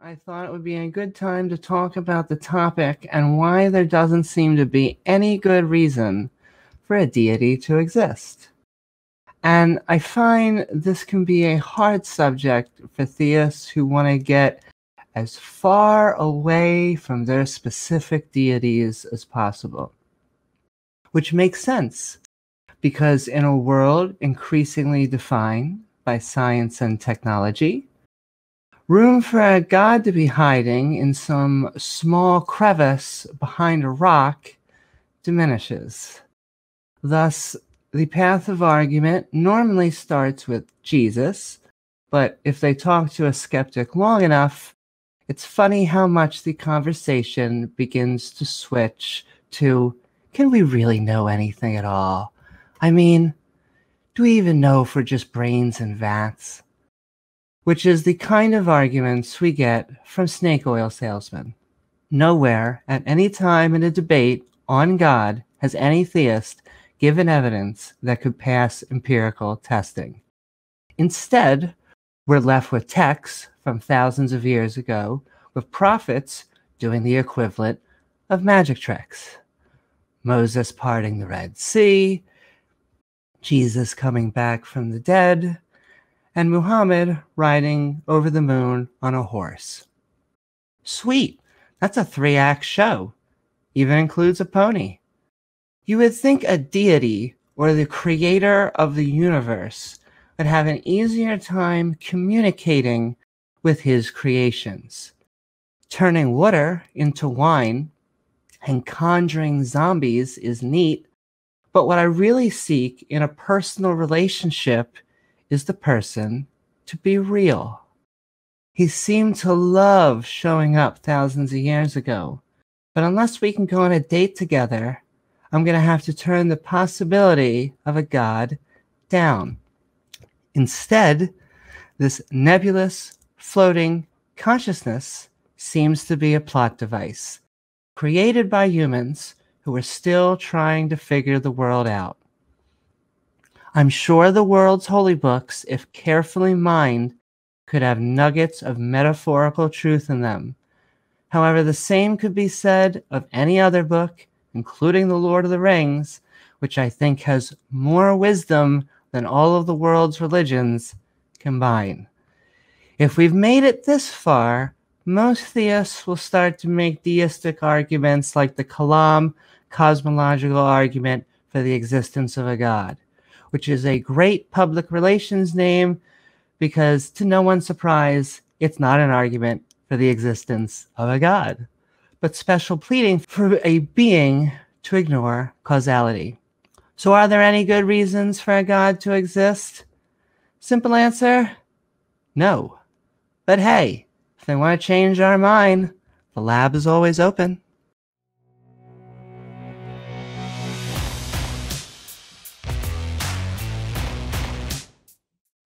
I thought it would be a good time to talk about the topic and why there doesn't seem to be any good reason for a deity to exist. And I find this can be a hard subject for theists who want to get as far away from their specific deities as possible. Which makes sense, because in a world increasingly defined by science and technology, room for a god to be hiding in some small crevice behind a rock diminishes. Thus, the path of argument normally starts with Jesus, but if they talk to a skeptic long enough, it's funny how much the conversation begins to switch to, can we really know anything at all? I mean, do we even know if we're just brains in vats? Which is the kind of arguments we get from snake oil salesmen. Nowhere, at any time in a debate on God, has any theist given evidence that could pass empirical testing. Instead, we're left with texts from thousands of years ago, with prophets doing the equivalent of magic tricks. Moses parting the Red Sea, Jesus coming back from the dead, and Muhammad riding over the moon on a horse. Sweet, that's a 3-act show. Even includes a pony. You would think a deity, or the creator of the universe, would have an easier time communicating with his creations. Turning water into wine and conjuring zombies is neat, but what I really seek in a personal relationship is the person to be real. He seemed to love showing up thousands of years ago, but unless we can go on a date together, I'm going to have to turn the possibility of a god down. Instead, this nebulous, floating consciousness seems to be a plot device, created by humans who are still trying to figure the world out. I'm sure the world's holy books, if carefully mined, could have nuggets of metaphorical truth in them. However, the same could be said of any other book, including The Lord of the Rings, which I think has more wisdom than all of the world's religions combined. If we've made it this far, most theists will start to make deistic arguments like the Kalam cosmological argument for the existence of a god, which is a great public relations name because, to no one's surprise, it's not an argument for the existence of a god, but special pleading for a being to ignore causality. So are there any good reasons for a god to exist? Simple answer, no. But hey, if they want to change our mind, the lab is always open.